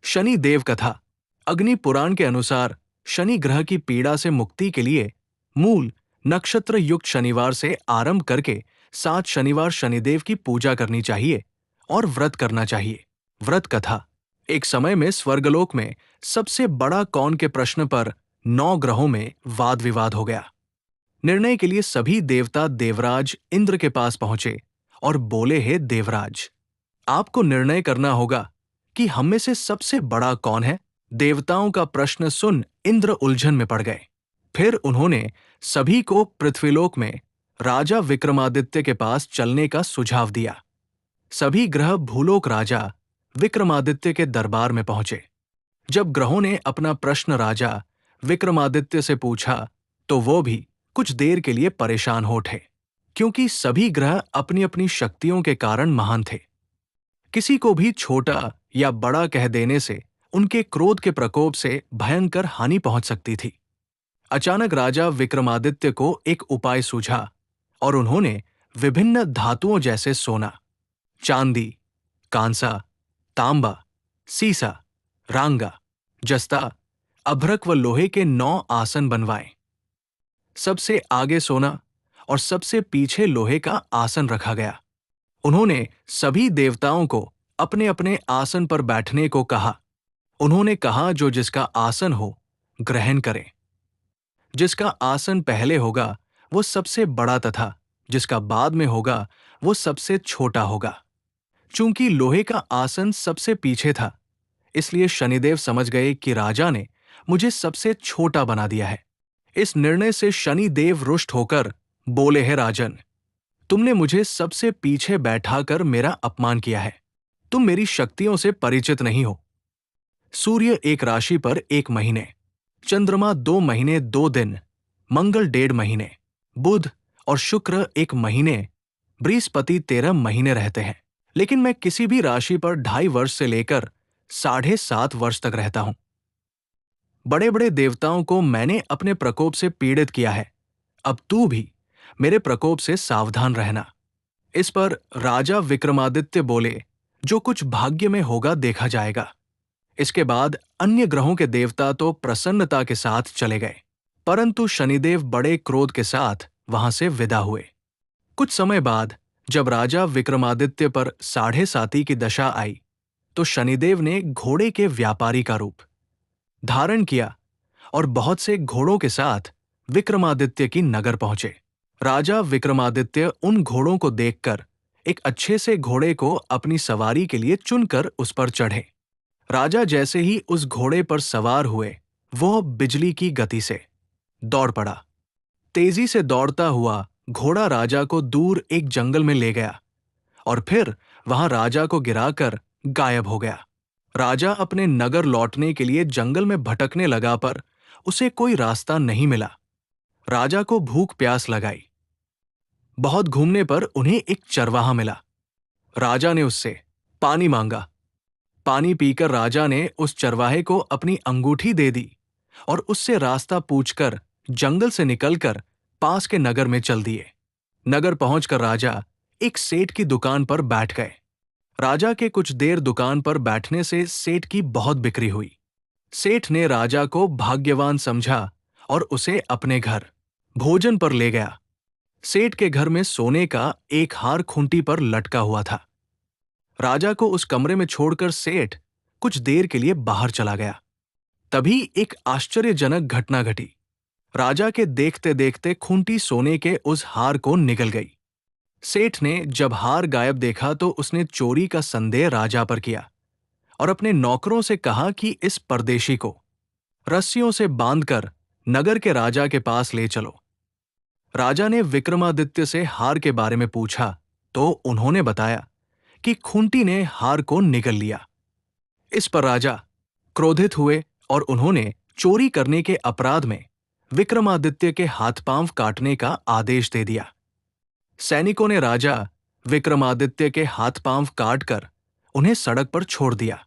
शनि देव कथा। अग्नि पुराण के अनुसार शनि ग्रह की पीड़ा से मुक्ति के लिए मूल नक्षत्र युक्त शनिवार से आरंभ करके 7 शनिवार शनिदेव की पूजा करनी चाहिए और व्रत करना चाहिए। व्रत कथा। एक समय में स्वर्गलोक में सबसे बड़ा कौन के प्रश्न पर 9 ग्रहों में वाद विवाद हो गया। निर्णय के लिए सभी देवता देवराज इंद्र के पास पहुंचे और बोले, हे देवराज, आपको निर्णय करना होगा कि हम में से सबसे बड़ा कौन है। देवताओं का प्रश्न सुन इंद्र उलझन में पड़ गए। फिर उन्होंने सभी को पृथ्वीलोक में राजा विक्रमादित्य के पास चलने का सुझाव दिया। सभी ग्रह भूलोक राजा विक्रमादित्य के दरबार में पहुंचे। जब ग्रहों ने अपना प्रश्न राजा विक्रमादित्य से पूछा तो वो भी कुछ देर के लिए परेशान हो उठे, क्योंकि सभी ग्रह अपनी अपनी शक्तियों के कारण महान थे। किसी को भी छोटा या बड़ा कह देने से उनके क्रोध के प्रकोप से भयंकर हानि पहुंच सकती थी। अचानक राजा विक्रमादित्य को एक उपाय सूझा और उन्होंने विभिन्न धातुओं जैसे सोना, चांदी, कांसा, तांबा, सीसा, रांगा, जस्ता, अभ्रक व लोहे के 9 आसन बनवाए। सबसे आगे सोना और सबसे पीछे लोहे का आसन रखा गया। उन्होंने सभी देवताओं को अपने अपने आसन पर बैठने को कहा। उन्होंने कहा, जो जिसका आसन हो ग्रहण करे। जिसका आसन पहले होगा वो सबसे बड़ा तथा जिसका बाद में होगा वो सबसे छोटा होगा। चूंकि लोहे का आसन सबसे पीछे था, इसलिए शनिदेव समझ गए कि राजा ने मुझे सबसे छोटा बना दिया है। इस निर्णय से शनिदेव रुष्ट होकर बोले, है राजन, तुमने मुझे सबसे पीछे बैठाकर मेरा अपमान किया है। तुम मेरी शक्तियों से परिचित नहीं हो। सूर्य एक राशि पर 1 महीने, चंद्रमा 2 महीने 2 दिन, मंगल 1.5 महीने, बुध और शुक्र 1 महीने, बृहस्पति 13 महीने रहते हैं। लेकिन मैं किसी भी राशि पर 2.5 वर्ष से लेकर 7.5 वर्ष तक रहता हूं। बड़े बड़े देवताओं को मैंने अपने प्रकोप से पीड़ित किया है। अब तू भी मेरे प्रकोप से सावधान रहना। इस पर राजा विक्रमादित्य बोले, जो कुछ भाग्य में होगा देखा जाएगा। इसके बाद अन्य ग्रहों के देवता तो प्रसन्नता के साथ चले गए, परंतु शनिदेव बड़े क्रोध के साथ वहां से विदा हुए। कुछ समय बाद जब राजा विक्रमादित्य पर 7.5 की दशा आई तो शनिदेव ने घोड़े के व्यापारी का रूप धारण किया और बहुत से घोड़ों के साथ विक्रमादित्य की नगर पहुंचे। राजा विक्रमादित्य उन घोड़ों को देखकर एक अच्छे से घोड़े को अपनी सवारी के लिए चुनकर उस पर चढ़े। राजा जैसे ही उस घोड़े पर सवार हुए, वह बिजली की गति से दौड़ पड़ा। तेजी से दौड़ता हुआ घोड़ा राजा को दूर एक जंगल में ले गया और फिर वहां राजा को गिराकर गायब हो गया। राजा अपने नगर लौटने के लिए जंगल में भटकने लगा, पर उसे कोई रास्ता नहीं मिला। राजा को भूख प्यास लगाई। बहुत घूमने पर उन्हें एक चरवाहा मिला। राजा ने उससे पानी मांगा। पानी पीकर राजा ने उस चरवाहे को अपनी अंगूठी दे दी और उससे रास्ता पूछकर जंगल से निकलकर पास के नगर में चल दिए। नगर पहुंचकर राजा एक सेठ की दुकान पर बैठ गए। राजा के कुछ देर दुकान पर बैठने से सेठ की बहुत बिक्री हुई। सेठ ने राजा को भाग्यवान समझा और उसे अपने घर भोजन पर ले गया। सेठ के घर में सोने का एक हार खूंटी पर लटका हुआ था। राजा को उस कमरे में छोड़कर सेठ कुछ देर के लिए बाहर चला गया। तभी एक आश्चर्यजनक घटना घटी। राजा के देखते देखते खूंटी सोने के उस हार को निगल गई। सेठ ने जब हार गायब देखा तो उसने चोरी का संदेह राजा पर किया और अपने नौकरों से कहा कि इस परदेशी को रस्सियों से बांधकर नगर के राजा के पास ले चलो। राजा ने विक्रमादित्य से हार के बारे में पूछा तो उन्होंने बताया कि खूंटी ने हार को निगल लिया। इस पर राजा क्रोधित हुए और उन्होंने चोरी करने के अपराध में विक्रमादित्य के हाथ पांव काटने का आदेश दे दिया। सैनिकों ने राजा विक्रमादित्य के हाथ पांव काटकर उन्हें सड़क पर छोड़ दिया।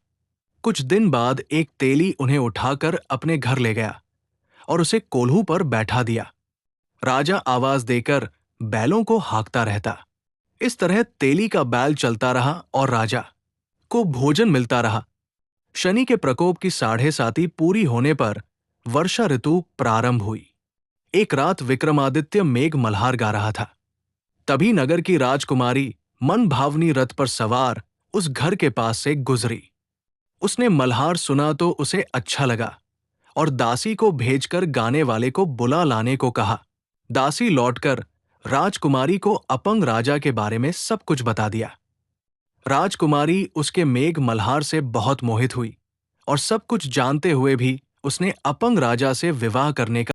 कुछ दिन बाद एक तेली उन्हें उठाकर अपने घर ले गया और उसे कोल्हू पर बैठा दिया। राजा आवाज देकर बैलों को हाँकता रहता। इस तरह तेली का बैल चलता रहा और राजा को भोजन मिलता रहा। शनि के प्रकोप की 7.5 पूरी होने पर वर्षा ऋतु प्रारंभ हुई। एक रात विक्रमादित्य मेघ मल्हार गा रहा था। तभी नगर की राजकुमारी मन भावनी रथ पर सवार उस घर के पास से गुजरी। उसने मल्हार सुना तो उसे अच्छा लगा और दासी को भेजकर गाने वाले को बुला लाने को कहा। दासी लौटकर राजकुमारी को अपंग राजा के बारे में सब कुछ बता दिया। राजकुमारी उसके मेघ मल्हार से बहुत मोहित हुई और सब कुछ जानते हुए भी उसने अपंग राजा से विवाह करने का